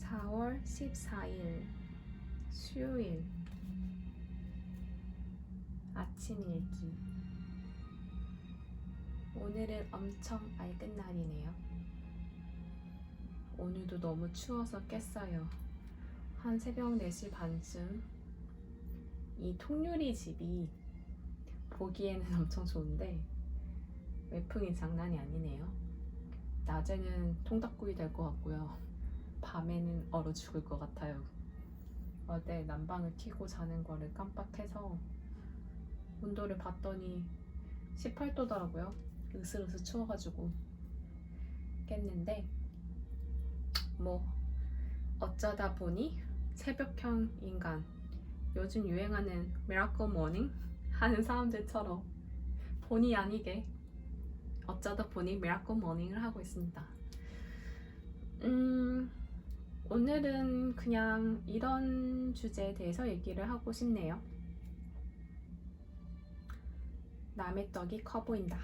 4월 14일 수요일 아침 일기. 오늘은 엄청 맑은 날이네요. 오늘도 너무 추워서 깼어요. 한 새벽 4시 반쯤. 이 통유리 집이 보기에는 엄청 좋은데 외풍이 장난이 아니네요. 낮에는 통닭구이 될 것 같고요. 밤에는 얼어 죽을 것 같아요. 어제 난방을 켜고 자는 거를 깜빡해서 온도를 봤더니 18도더라고요. 으슬으슬 추워가지고 깼는데 뭐 어쩌다 보니 새벽형 인간, 요즘 유행하는 미라클 모닝 하는 사람들처럼 본의 아니게 어쩌다 보니 미라클 모닝을 하고 있습니다. 오늘은 그냥 이런 주제에 대해서 얘기를 하고 싶네요. 남의 떡이 커 보인다.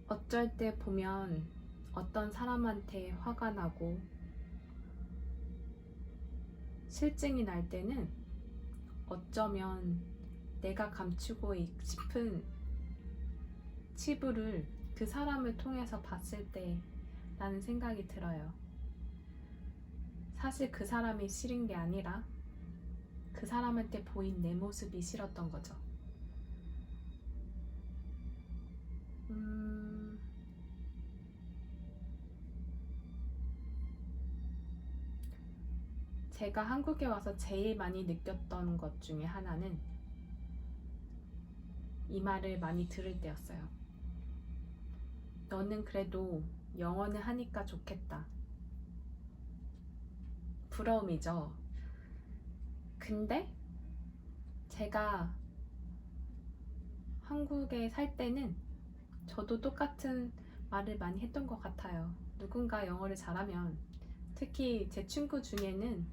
어쩔 때 보면 어떤 사람한테 화가 나고 실증이 날 때는 어쩌면 내가 감추고 싶은 치부를 그 사람을 통해서 봤을 때 라는 생각이 들어요. 사실 그 사람이 싫은 게 아니라 그 사람한테 보인 내 모습이 싫었던 거죠. 제가 한국에 와서 제일 많이 느꼈던 것 중에 하나는 이 말을 많이 들을 때였어요. 너는 그래도 영어는 하니까 좋겠다. 부러움이죠. 근데 제가 한국에 살 때는 저도 똑같은 말을 많이 했던 것 같아요. 누군가 영어를 잘하면, 특히 제 친구 중에는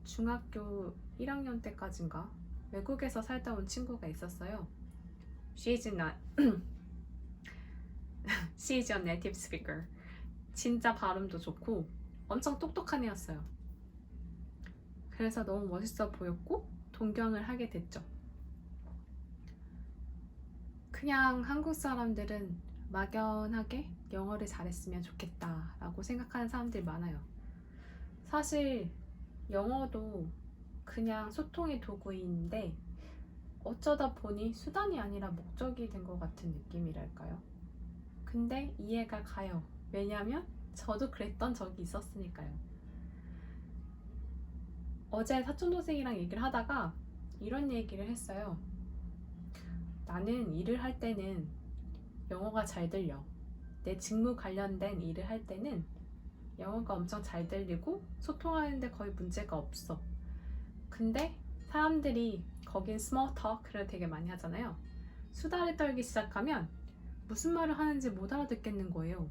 중학교 1학년 때까지인가 외국에서 살다 온 친구가 있었어요. She's a native speaker. 진짜 발음도 좋고 엄청 똑똑한 애였어요. 그래서 너무 멋있어 보였고 동경을 하게 됐죠. 그냥 한국 사람들은 막연하게 영어를 잘했으면 좋겠다라고 생각하는 사람들이 많아요. 사실 영어도 그냥 소통의 도구인데 어쩌다 보니 수단이 아니라 목적이 된 것 같은 느낌이랄까요? 근데 이해가 가요. 왜냐면 저도 그랬던 적이 있었으니까요. 어제 사촌동생이랑 얘기를 하다가 이런 얘기를 했어요. 나는 일을 할 때는 영어가 잘 들려. 내 직무 관련된 일을 할 때는 영어가 엄청 잘 들리고 소통하는데 거의 문제가 없어. 근데 사람들이 거긴 스몰 토크를 되게 많이 하잖아요. 수다를 떨기 시작하면 무슨 말을 하는지 못 알아듣겠는 거예요.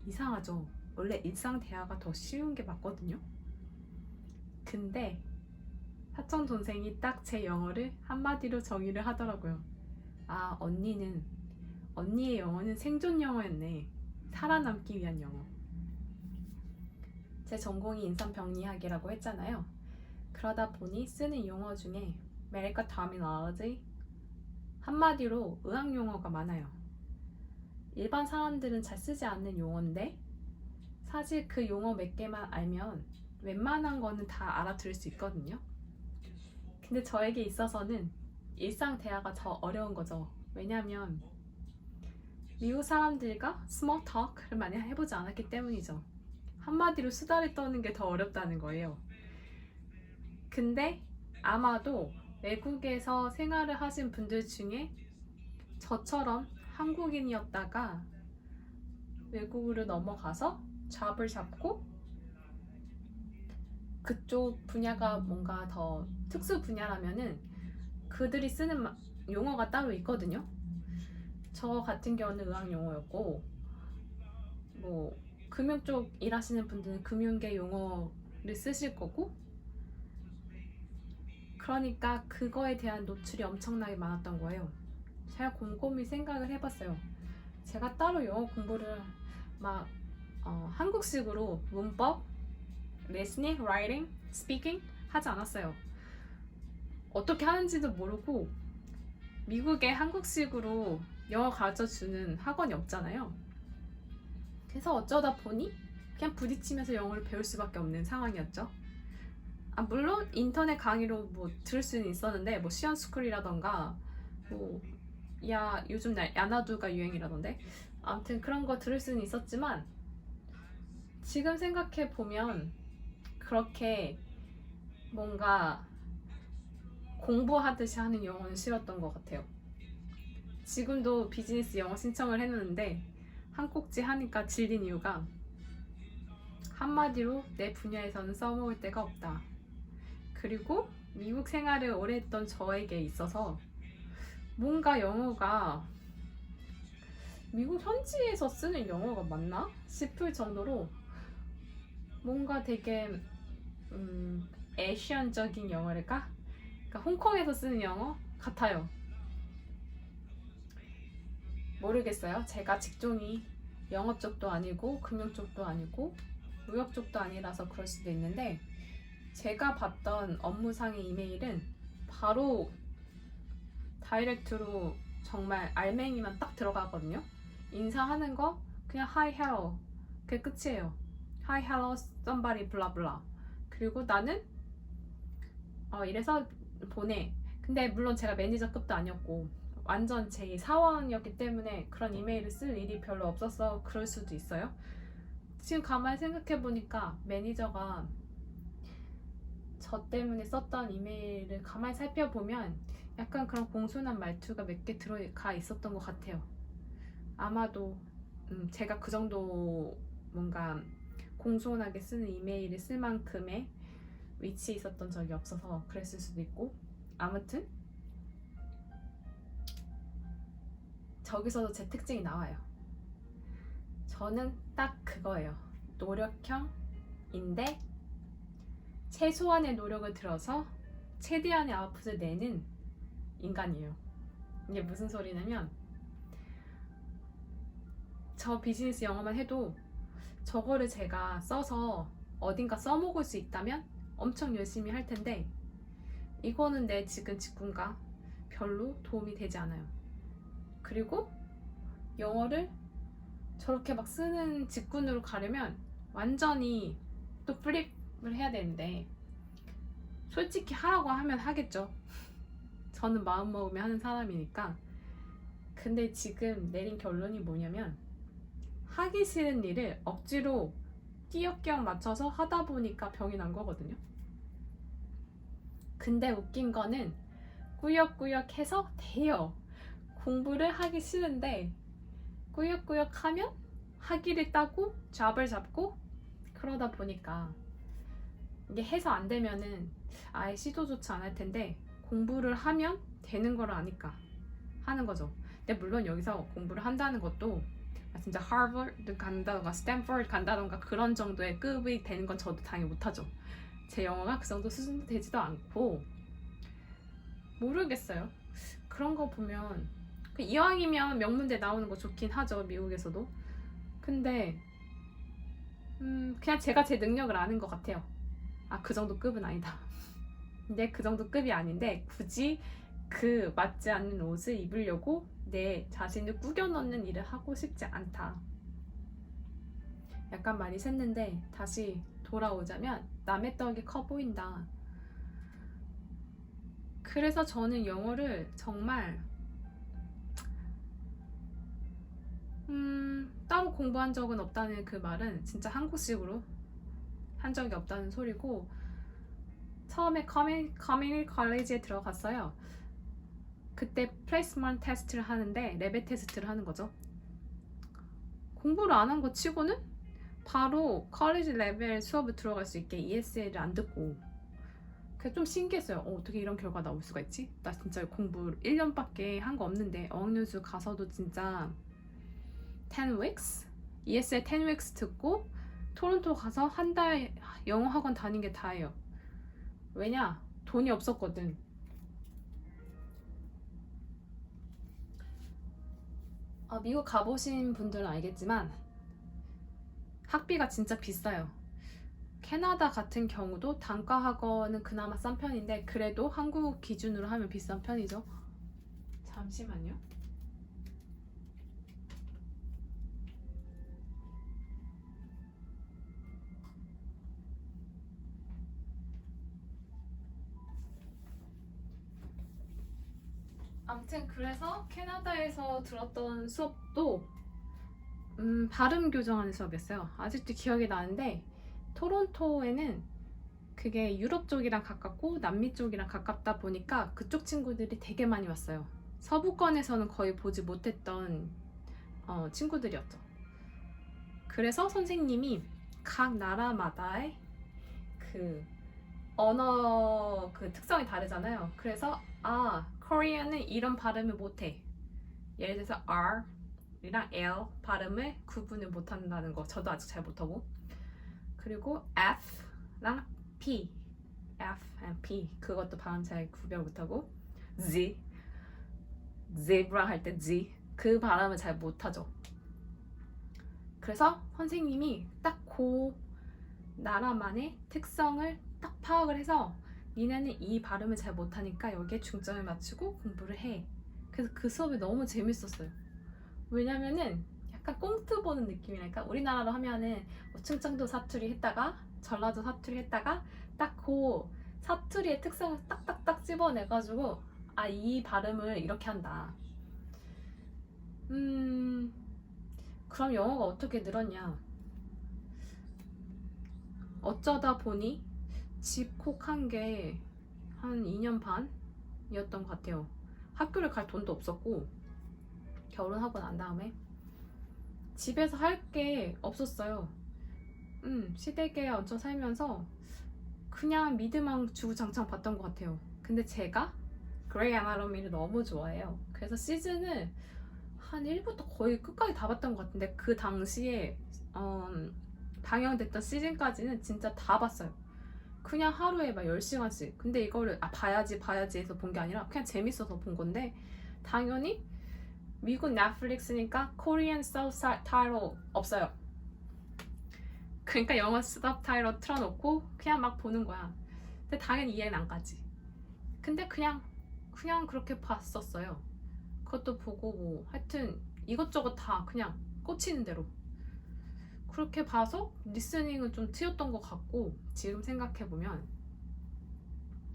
이상하죠? 원래 일상 대화가 더 쉬운 게 맞거든요. 근데 사촌 동생이 딱 제 영어를 한마디로 정의를 하더라고요. 아, 언니의 영어는 생존 영어였네. 살아남기 위한 영어. 제 전공이 인산병리학이라고 했잖아요. 그러다 보니 쓰는 용어 중에 medical terminology, 한마디로 의학 용어가 많아요. 일반 사람들은 잘 쓰지 않는 용어인데 사실 그 용어 몇 개만 알면 웬만한 거는 다 알아들을 수 있거든요. 근데 저에게 있어서는 일상 대화가 더 어려운 거죠. 왜냐면 미국 사람들과 스몰 토크를 많이 해보지 않았기 때문이죠. 한마디로 수다를 떠는 게 더 어렵다는 거예요. 근데 아마도 외국에서 생활을 하신 분들 중에 저처럼 한국인이었다가 외국으로 넘어가서 잡을 잡고 그쪽 분야가 뭔가 더 특수 분야라면은 그들이 쓰는 용어가 따로 있거든요. 저 같은 경우는 의학 용어였고, 뭐 금융 쪽 일하시는 분들은 금융계 용어를 쓰실 거고, 그러니까 그거에 대한 노출이 엄청나게 많았던 거예요. 제가 곰곰이 생각을 해봤어요. 제가 따로 영어 공부를 막 한국식으로 문법, listening, writing, speaking 하지 않았어요. 어떻게 하는지도 모르고 미국에 한국식으로 영어 가르쳐주는 학원이 없잖아요. 그래서 어쩌다 보니 그냥 부딪히면서 영어를 배울 수밖에 없는 상황이었죠. 물론 인터넷 강의로 뭐 들을 수는 있었는데 뭐 시언스쿨이라던가 뭐 요즘 야나두가 유행이라던데 아무튼 그런 거 들을 수는 있었지만 지금 생각해 보면 그렇게 뭔가 공부하듯이 하는 영어는 싫었던 것 같아요. 지금도 비즈니스 영어 신청을 해놓는데 한 꼭지 하니까 질린 이유가 한마디로 내 분야에서는 써먹을 데가 없다. 그리고 미국 생활을 오래 했던 저에게 있어서 뭔가 영어가 미국 현지에서 쓰는 영어가 맞나 싶을 정도로 뭔가 되게 애시안적인 영어랄까? 그러니까 홍콩에서 쓰는 영어 같아요. 모르겠어요. 제가 직종이 영업 쪽도 아니고 금융 쪽도 아니고 무역 쪽도 아니라서 그럴 수도 있는데 제가 봤던 업무상의 이메일은 바로 다이렉트로 정말 알맹이만 딱 들어가거든요. 인사하는 거 그냥 hi hello 그게 끝이에요. hi hello somebody blah blah 그리고 나는 이래서 보내. 근데 물론 제가 매니저급도 아니었고 완전 제 사원이었기 때문에 그런 이메일을 쓸 일이 별로 없어서 그럴 수도 있어요. 지금 가만히 생각해보니까 매니저가 저 때문에 썼던 이메일을 가만히 살펴보면 약간 그런 공손한 말투가 몇 개 들어가 있었던 것 같아요. 아마도 제가 그 정도 뭔가 공손하게 쓰는 이메일을 쓸 만큼의 위치에 있었던 적이 없어서 그랬을 수도 있고 아무튼 저기서도 제 특징이 나와요. 저는 딱 그거예요. 노력형인데 최소한의 노력을 들어서 최대한의 아웃풋을 내는 인간이에요. 이게 무슨 소리냐면 저 비즈니스 영어만 해도 저거를 제가 써서 어딘가 써먹을 수 있다면 엄청 열심히 할 텐데 이거는 내 지금 직군과 별로 도움이 되지 않아요. 그리고 영어를 저렇게 막 쓰는 직군으로 가려면 완전히 또 플립을 해야 되는데 솔직히 하라고 하면 하겠죠. 저는 마음 먹으면 하는 사람이니까. 근데 지금 내린 결론이 뭐냐면 하기 싫은 일을 억지로 끼역끼역 맞춰서 하다 보니까 병이 난 거거든요. 근데 웃긴 거는 꾸역꾸역 해서 돼요. 공부를 하기 싫은데 꾸역꾸역 하면 학위를 따고 잡을 잡고 그러다 보니까 이게 해서 안 되면은 아예 시도조차 안 할 텐데 공부를 하면 되는 걸 아니까 하는 거죠. 근데 물론 여기서 공부를 한다는 것도 진짜 하버드 간다던가 스탠퍼드 간다던가 그런 정도의 급이 되는 건 저도 당연히 못하죠. 제 영어가 그 정도 수준도 되지도 않고 모르겠어요. 그런 거 보면 이왕이면 명문대 나오는 거 좋긴 하죠. 미국에서도. 근데 그냥 제가 제 능력을 아는 것 같아요. 그 정도 급은 아니다. 근데 그 정도 급이 아닌데 굳이 그 맞지 않는 옷을 입으려고 내 자신을 꾸겨 넣는 일을 하고 싶지 않다. 약간 말이 샜는데 다시 돌아오자면 남의 떡이 커 보인다. 그래서 저는 영어를 정말 따로 공부한 적은 없다는 그 말은 진짜 한국식으로 한 적이 없다는 소리고 처음에 커뮤니티 컬리지에 들어갔어요. 그때 플레이스먼트 테스트를 하는데 레벨 테스트를 하는 거죠. 공부를 안 한 거 치고는 바로 컬리지 레벨 수업을 들어갈 수 있게 ESL을 안 듣고 그게 좀 신기했어요. 어떻게 이런 결과 나올 수가 있지? 나 진짜 공부 1년밖에 한 거 없는데 어학연수 가서도 진짜 10 weeks? ESL 10 weeks 듣고 토론토 가서 한 달 영어 학원 다닌 게 다예요. 왜냐? 돈이 없었거든. 미국 가보신 분들은 알겠지만 학비가 진짜 비싸요. 캐나다 같은 경우도 단과 학원은 그나마 싼 편인데 그래도 한국 기준으로 하면 비싼 편이죠. 잠시만요. 아무튼 그래서 캐나다에서 들었던 수업도 발음 교정하는 수업이었어요. 아직도 기억이 나는데 토론토에는 그게 유럽 쪽이랑 가깝고 남미 쪽이랑 가깝다 보니까 그쪽 친구들이 되게 많이 왔어요. 서부권에서는 거의 보지 못했던 친구들이었죠. 그래서 선생님이 각 나라마다의 그 언어 그 특성이 다르잖아요. 그래서 코리안은 이런 발음을 못해. 예를 들어서 R이랑 L 발음을 구분을 못한다는 거 저도 아직 잘 못하고, 그리고 F랑 P, F and P 그것도 발음 잘 구별 못하고, Z, zebra 할 때 Z 그 발음을 잘 못하죠. 그래서 선생님이 딱 그 나라만의 특성을 딱 파악을 해서 니네는 이 발음을 잘 못하니까 여기에 중점을 맞추고 공부를 해. 그래서 그 수업이 너무 재밌었어요. 왜냐면은 약간 꽁트 보는 느낌이랄까? 우리나라로 하면은 뭐 충청도 사투리 했다가 전라도 사투리 했다가 딱 그 사투리의 특성을 딱딱딱 집어내가지고 이 발음을 이렇게 한다. 그럼 영어가 어떻게 늘었냐? 어쩌다 보니 집콕한 게 한 2년 반이었던 것 같아요. 학교를 갈 돈도 없었고 결혼하고 난 다음에 집에서 할 게 없었어요. 시댁에 얹혀 살면서 그냥 미드만 주구장창 봤던 것 같아요. 근데 제가 그레이 아나토미를 너무 좋아해요. 그래서 시즌을 한 1부터 거의 끝까지 다 봤던 것 같은데 그 당시에 방영됐던 시즌까지는 진짜 다 봤어요. 그냥 하루에 막 10시간씩. 근데 이거를 봐야지 해서 본 게 아니라 그냥 재밌어서 본 건데, 당연히 미국 넷플릭스니까 코리안 서브타이틀 없어요. 그러니까 영어 서브타이틀 틀어놓고 그냥 막 보는 거야. 근데 당연히 이해는 안 가지. 근데 그냥 그렇게 봤었어요. 그것도 보고 뭐 하여튼 이것저것 다 그냥 꽂히는 대로 그렇게 봐서 리스닝은 좀 트였던 것 같고, 지금 생각해보면.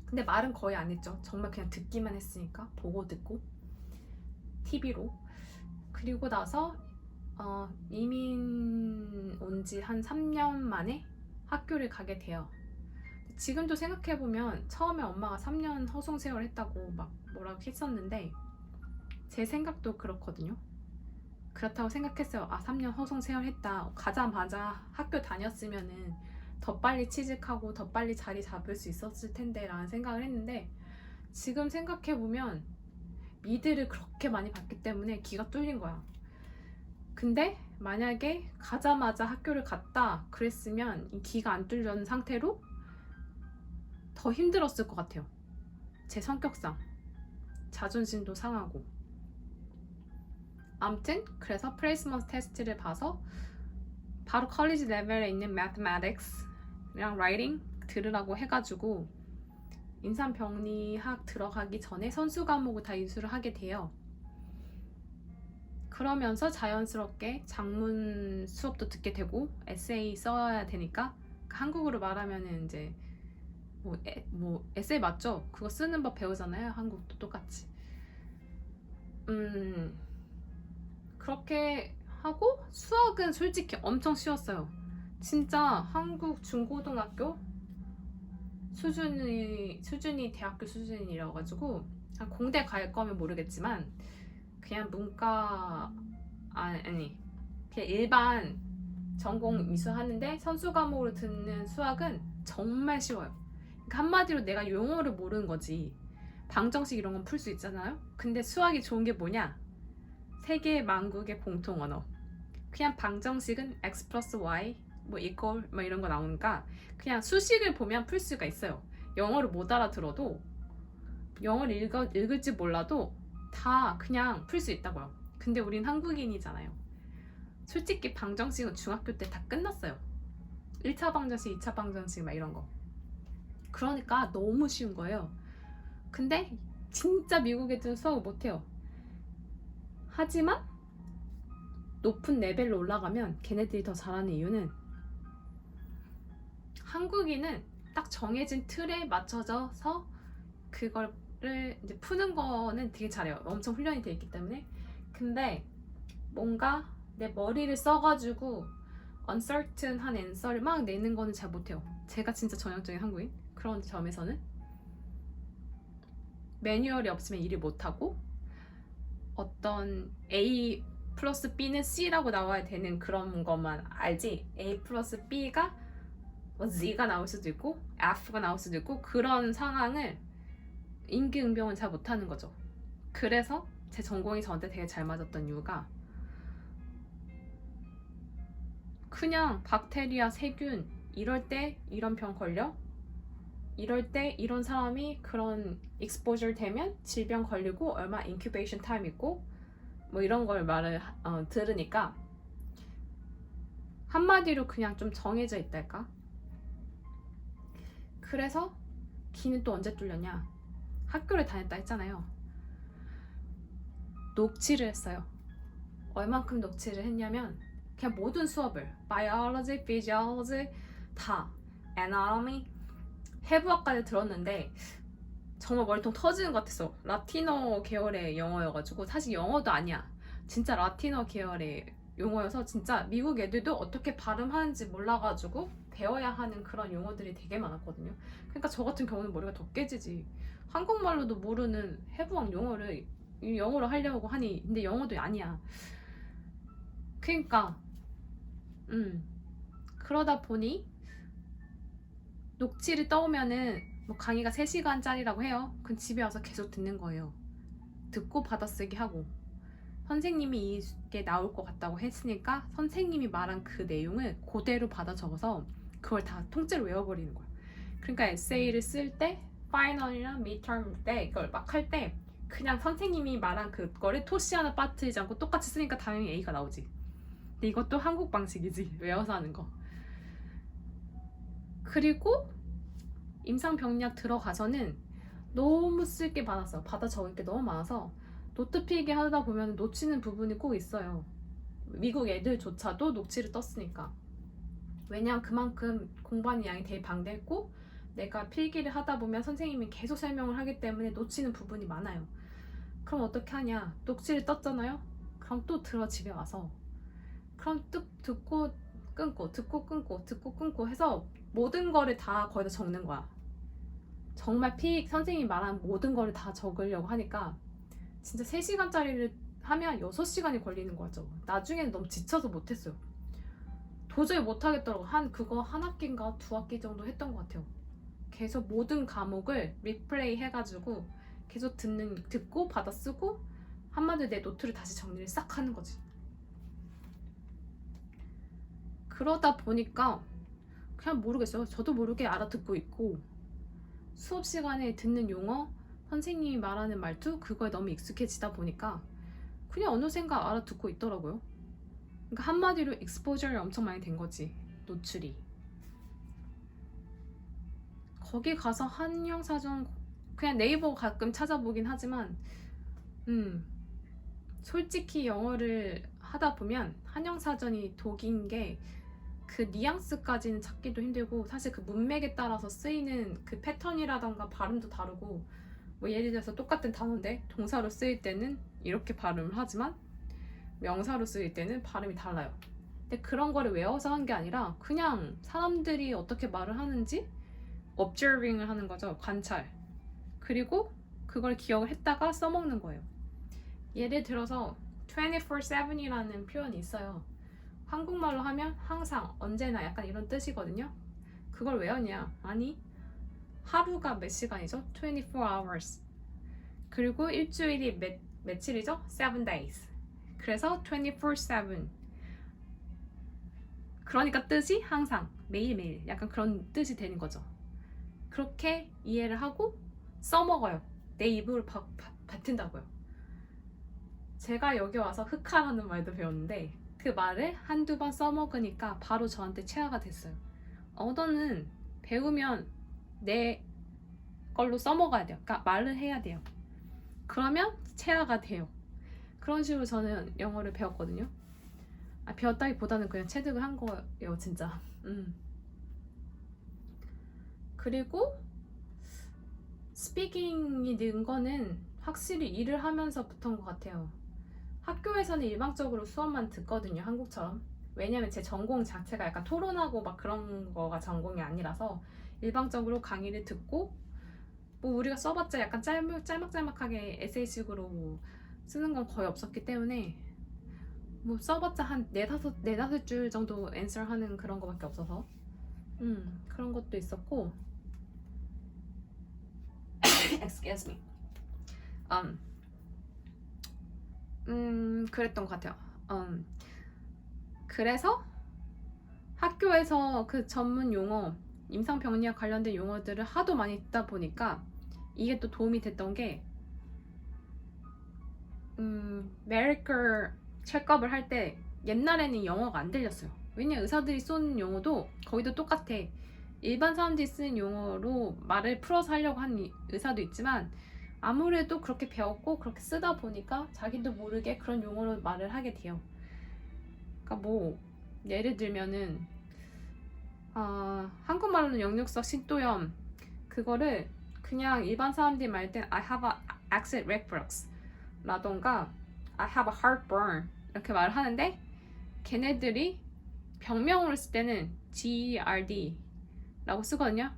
근데 말은 거의 안 했죠. 정말 그냥 듣기만 했으니까. 보고 듣고 TV로. 그리고 나서 이민 온 지 한 3년 만에 학교를 가게 돼요. 지금도 생각해보면 처음에 엄마가 3년 허송세월 했다고 막 뭐라고 했었는데 제 생각도 그렇거든요. 그렇다고 생각했어요. 3년 허송세월했다. 가자마자 학교 다녔으면은 더 빨리 취직하고 더 빨리 자리 잡을 수 있었을 텐데 라는 생각을 했는데, 지금 생각해보면 미드를 그렇게 많이 봤기 때문에 기가 뚫린 거야. 근데 만약에 가자마자 학교를 갔다 그랬으면 이 기가 안 뚫린 상태로 더 힘들었을 것 같아요. 제 성격상 자존심도 상하고. 아무튼 그래서 플레이스먼트 테스트를 봐서 바로 컬리지 레벨에 있는 Mathematics랑 Writing 들으라고 해가지고 인삼병리학 들어가기 전에 선수 과목을 다 이수를 하게 돼요. 그러면서 자연스럽게 장문 수업도 듣게 되고 에세이 써야 되니까, 한국으로 말하면은 이제 뭐 에세이 맞죠? 그거 쓰는 법 배우잖아요. 한국도 똑같이. 그렇게 하고 수학은 솔직히 엄청 쉬웠어요. 진짜 한국 중고등학교 수준이 대학교 수준이라 가지고 공대 갈 거면 모르겠지만 그냥 문과 아니 그냥 일반 전공 이수하는데 선수 과목으로 듣는 수학은 정말 쉬워요. 그러니까 한마디로 내가 용어를 모르는 거지. 방정식 이런 건 풀 수 있잖아요. 근데 수학이 좋은 게 뭐냐? 세계 만국의 공통 언어. 그냥 방정식은 x 플러스 y 뭐 이퀄 뭐 이런 거 나오니까 그냥 수식을 보면 풀 수가 있어요. 영어를 못 알아들어도 영어를 읽을지 몰라도 다 그냥 풀 수 있다고요. 근데 우린 한국인이잖아요. 솔직히 방정식은 중학교 때 다 끝났어요. 1차 방정식, 2차 방정식 막 이런 거. 그러니까 너무 쉬운 거예요. 근데 진짜 미국 애들은 수학을 못해요. 하지만 높은 레벨로 올라가면 걔네들이 더 잘하는 이유는 한국인은 딱 정해진 틀에 맞춰져서 그거를 이제 푸는 거는 되게 잘해요. 엄청 훈련이 돼 있기 때문에. 근데 뭔가 내 머리를 써가지고 uncertain한 answer를 막 내는 거는 잘 못해요. 제가 진짜 전형적인 한국인. 그런 점에서는 매뉴얼이 없으면 일을 못하고 어떤 A 플러스 B는 C라고 나와야 되는 그런 것만 알지 A 플러스 B가 Z가 나올 수도 있고 F가 나올 수도 있고 그런 상황을 임기응변을 잘 못하는 거죠. 그래서 제 전공이 저한테 되게 잘 맞았던 이유가 그냥 박테리아, 세균 이럴 때 이런 병 걸려 이럴 때 이런 사람이 그런 exposure 되면 질병 걸리고 얼마 incubation time 있고 뭐 이런 걸 들으니까 한마디로 그냥 좀 정해져 있달까? 그래서 기는 또 언제 뚫렸냐? 학교를 다녔다 했잖아요. 녹취를 했어요. 얼만큼 녹취를 했냐면 그냥 모든 수업을 biology, physiology 다 anatomy, 해부학까지 들었는데 정말 머리통 터지는 것 같았어. 라틴어 계열의 영어여가지고 사실 영어도 아니야. 진짜 라틴어 계열의 용어여서 진짜 미국 애들도 어떻게 발음하는지 몰라가지고 배워야 하는 그런 용어들이 되게 많았거든요. 그러니까 저 같은 경우는 머리가 더 깨지지. 한국말로도 모르는 해부학 용어를 영어로 하려고 하니 근데 영어도 아니야. 그러니까 그러다 보니 녹취를 떠오면은 뭐 강의가 3시간짜리라고 해요. 그럼 집에 와서 계속 듣는 거예요. 듣고 받아쓰기 하고 선생님이 이게 나올 것 같다고 했으니까 선생님이 말한 그 내용을 그대로 받아 적어서 그걸 다 통째로 외워버리는 거예요. 그러니까 에세이를 쓸 때 파이널이나 미드텀 때 이걸 막 할 때 그냥 선생님이 말한 그거를 토시 하나 빠뜨리지 않고 똑같이 쓰니까 당연히 A가 나오지. 근데 이것도 한국 방식이지. 외워서 하는 거. 그리고 임상병리학 들어가서는 너무 쓸 게 많았어요. 받아 적을 게 너무 많아서 노트 필기 하다 보면 놓치는 부분이 꼭 있어요. 미국 애들조차도 녹취를 떴으니까. 왜냐면 그만큼 공부하는 양이 되게 방대했고 내가 필기를 하다 보면 선생님이 계속 설명을 하기 때문에 놓치는 부분이 많아요. 그럼 어떻게 하냐? 녹취를 떴잖아요? 그럼 또 들어 집에 와서 그럼 듣고 끊고 듣고 끊고 듣고 끊고 해서 모든 거를 다 거기다 적는 거야. 정말 선생님이 말한 모든 거를 다 적으려고 하니까 진짜 3시간짜리를 하면 6시간이 걸리는 거죠. 나중에는 너무 지쳐서 못했어요. 도저히 못하겠더라고. 그거 한 학기인가 2학기 정도 했던 것 같아요. 계속 모든 과목을 리플레이 해가지고 계속 듣고 받아 쓰고 한마디로 내 노트를 다시 정리를 싹 하는 거지. 그러다 보니까 그냥 모르겠어요. 저도 모르게 알아듣고 있고 수업 시간에 듣는 용어, 선생님이 말하는 말투 그거에 너무 익숙해지다 보니까 그냥 어느샌가 알아듣고 있더라고요. 그러니까 한마디로 exposure이 엄청 많이 된 거지. 노출이. 거기 가서 한영사전 그냥 네이버 가끔 찾아보긴 하지만 솔직히 영어를 하다 보면 한영사전이 독인 게 그 뉘앙스까지는 찾기도 힘들고 사실 그 문맥에 따라서 쓰이는 그 패턴이라던가 발음도 다르고 뭐 예를 들어서 똑같은 단어인데 동사로 쓰일 때는 이렇게 발음을 하지만 명사로 쓰일 때는 발음이 달라요. 근데 그런 거를 외워서 한 게 아니라 그냥 사람들이 어떻게 말을 하는지 observing을 하는 거죠. 관찰. 그리고 그걸 기억을 했다가 써먹는 거예요. 예를 들어서 24/7이라는 표현이 있어요. 한국말로 하면 항상, 언제나 약간 이런 뜻이거든요. 그걸 외웠냐? 아니, 하루가 몇 시간이죠? 24 hours. 그리고 일주일이 며칠이죠? 7 days. 그래서 24/7. 그러니까 뜻이 항상, 매일매일 약간 그런 뜻이 되는 거죠. 그렇게 이해를 하고 써먹어요. 내 입으로 뱉은다고요. 제가 여기 와서 흑화라는 말도 배웠는데 그 말을 한두 번 써먹으니까 바로 저한테 체화가 됐어요. 언어는 배우면 내 걸로 써먹어야 돼요. 그러니까 말을 해야 돼요. 그러면 체화가 돼요. 그런 식으로 저는 영어를 배웠거든요. 배웠다기보다는 그냥 체득을 한 거예요, 진짜. 그리고 스피킹이 는 거는 확실히 일을 하면서부터인 것 같아요. 학교에서는 일방적으로 수업만 듣거든요, 한국처럼. 왜냐면 제 전공 자체가 약간 토론하고 막 그런 거가 전공이 아니라서 일방적으로 강의를 듣고 뭐 우리가 써봤자 약간 짤막짤막하게 에세이식으로 쓰는 건 거의 없었기 때문에 뭐 써봤자 한 네다섯 줄 정도 앤서 하는 그런 거밖에 없어서 그런 것도 있었고 excuse me 그랬던 것 같아요. 그래서 학교에서 그 전문 용어 임상병리학 관련된 용어들을 하도 많이 듣다 보니까 이게 또 도움이 됐던 게 메디컬 체크업을 할 때 옛날에는 영어가 안 들렸어요. 왜냐 의사들이 쏘는 용어도 거의도 똑같아. 일반 사람들이 쓰는 용어로 말을 풀어서 하려고 하는 의사도 있지만 아무래도 그렇게 배웠고 그렇게 쓰다 보니까 자기도 모르게 그런 용어로 말을 하게 돼요. 그러니까 뭐 예를 들면은 한국말로는 역력성 신도염 그거를 그냥 일반 사람들이 말할 땐 I have a acid reflux 라던가 I have a heartburn 이렇게 말을 하는데 걔네들이 병명으로 쓸 때는 GERD 라고 쓰거든요.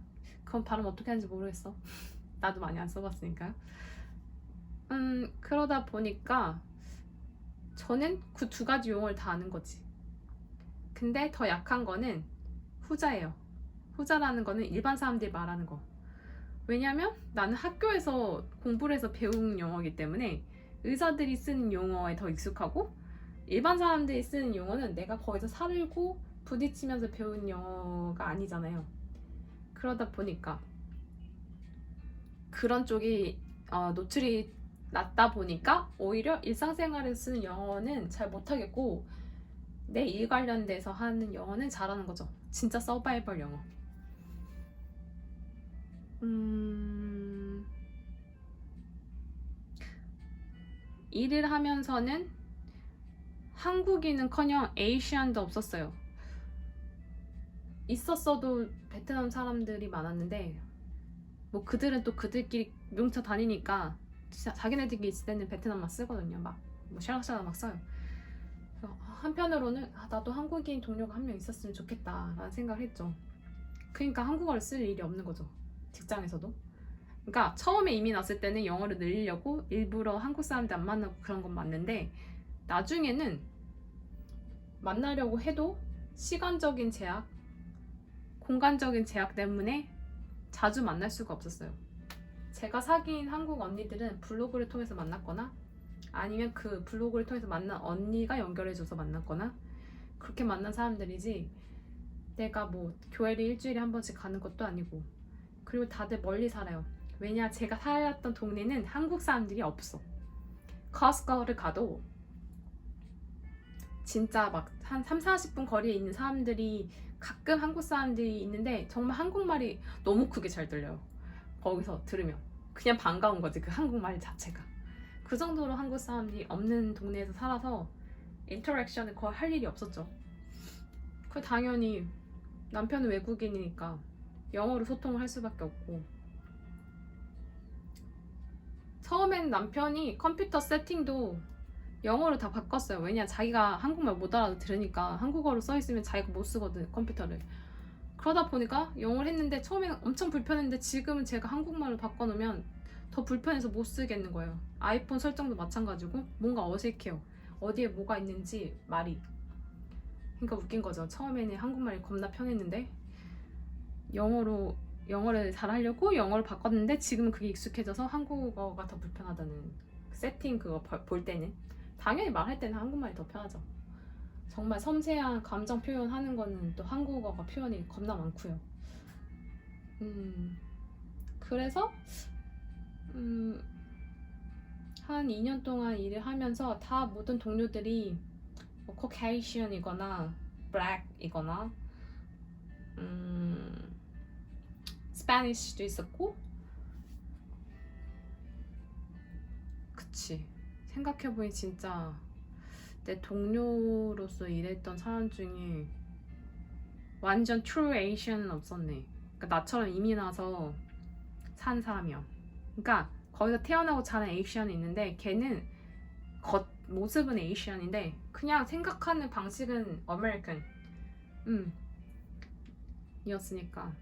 그건 발음 어떻게 하는지 모르겠어. 나도 많이 안 써봤으니까. 그러다 보니까 저는 그 두 가지 용어를 다 아는 거지. 근데 더 약한 거는 후자예요. 후자라는 거는 일반 사람들이 말하는 거. 왜냐면 나는 학교에서 공부를 해서 배운 영어이기 때문에 의사들이 쓰는 용어에 더 익숙하고 일반 사람들이 쓰는 용어는 내가 거기서 살고 부딪히면서 배운 영어가 아니잖아요. 그러다 보니까 그런 쪽이 노출이 낮다 보니까 오히려 일상생활에서 쓰는 영어는 잘 못하겠고 내 일 관련돼서 하는 영어는 잘하는 거죠. 진짜 서바이벌 영어. 일을 하면서는 한국인은커녕 에이시안도 없었어요. 있었어도 베트남 사람들이 많았는데 뭐 그들은 또 그들끼리 뭉쳐 다니니까 자기네들끼리 있을 때는 베트남말 쓰거든요. 뭐 샤락샤락 막 써요. 한편으로는 나도 한국인 동료가 한 명 있었으면 좋겠다 라는 생각을 했죠. 그러니까 한국어를 쓸 일이 없는 거죠. 직장에서도. 그러니까 처음에 이민 왔을 때는 영어를 늘리려고 일부러 한국 사람들 안 만나고 그런 건 맞는데 나중에는 만나려고 해도 시간적인 제약, 공간적인 제약 때문에 자주 만날 수가 없었어요. 제가 사귄 한국 언니들은 블로그를 통해서 만났거나 아니면 그 블로그를 통해서 만난 언니가 연결해줘서 만났거나 그렇게 만난 사람들이지 내가 뭐 교회를 일주일에 한 번씩 가는 것도 아니고 그리고 다들 멀리 살아요. 왜냐 제가 살았던 동네는 한국 사람들이 없어. 커스코를 가도 진짜 막 한 3-40분 거리에 있는 사람들이 가끔 한국 사람들이 있는데 정말 한국말이 너무 크게 잘 들려요. 거기서 들으면 그냥 반가운 거지 그 한국말 자체가. 그 정도로 한국 사람들이 없는 동네에서 살아서 인터랙션을 거의 할 일이 없었죠. 그 당연히 남편은 외국인이니까 영어로 소통을 할 수밖에 없고 처음엔 남편이 컴퓨터 세팅도 영어로 다 바꿨어요. 왜냐 자기가 한국말 못 알아들으니까 한국어로 써있으면 자기가 못 쓰거든 컴퓨터를. 그러다 보니까 영어를 했는데 처음에는 엄청 불편했는데 지금은 제가 한국말로 바꿔놓으면 더 불편해서 못 쓰겠는 거예요. 아이폰 설정도 마찬가지고 뭔가 어색해요. 어디에 뭐가 있는지 말이. 그러니까 웃긴 거죠. 처음에는 한국말이 겁나 편했는데 영어를 잘하려고 영어를 바꿨는데 지금은 그게 익숙해져서 한국어가 더 불편하다는 세팅 그거 볼 때는 당연히 말할 때는 한국말이 더 편하죠. 정말 섬세한 감정 표현하는 거는 또 한국어가 표현이 겁나 많고요. 그래서 한 2년 동안 일을 하면서 다 모든 동료들이 뭐 Caucasian이거나 Black이거나 Spanish도 있었고, 그치. 생각해보니 진짜 내 동료로서 일했던 사람 중에 완전 true Asian은 없었네. 그러니까 나처럼 이민 와서 산 사람이야. 그러니까 거기서 태어나고 자란 에이시안이 있는데 걔는 겉 모습은 에이시안인데 그냥 생각하는 방식은 아메리칸 이었으니까.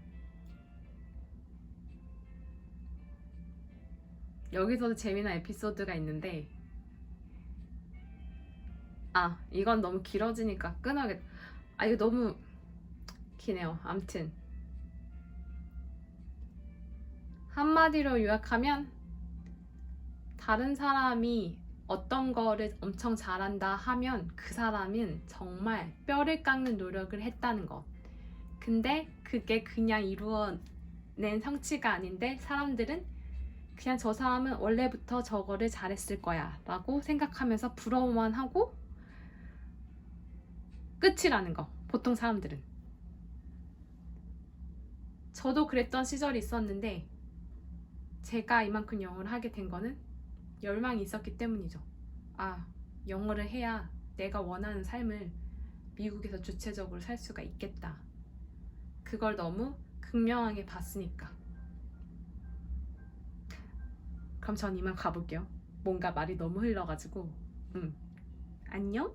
여기서도 재미난 에피소드가 있는데, 이건 너무 길어지니까 끊어야겠다. 이거 너무 기네요. 암튼 한마디로 요약하면, 다른 사람이 어떤 거를 엄청 잘한다 하면 그 사람은 정말 뼈를 깎는 노력을 했다는 것. 근데 그게 그냥 이루어낸 성취가 아닌데 사람들은 그냥 저 사람은 원래부터 저거를 잘했을 거야 라고 생각하면서 부러워만 하고 끝이라는 거. 보통 사람들은. 저도 그랬던 시절이 있었는데 제가 이만큼 영어를 하게 된 거는 열망이 있었기 때문이죠. 영어를 해야 내가 원하는 삶을 미국에서 주체적으로 살 수가 있겠다. 그걸 너무 극명하게 봤으니까. 그럼 전 이만 가볼게요. 뭔가 말이 너무 흘러가지고. 안녕?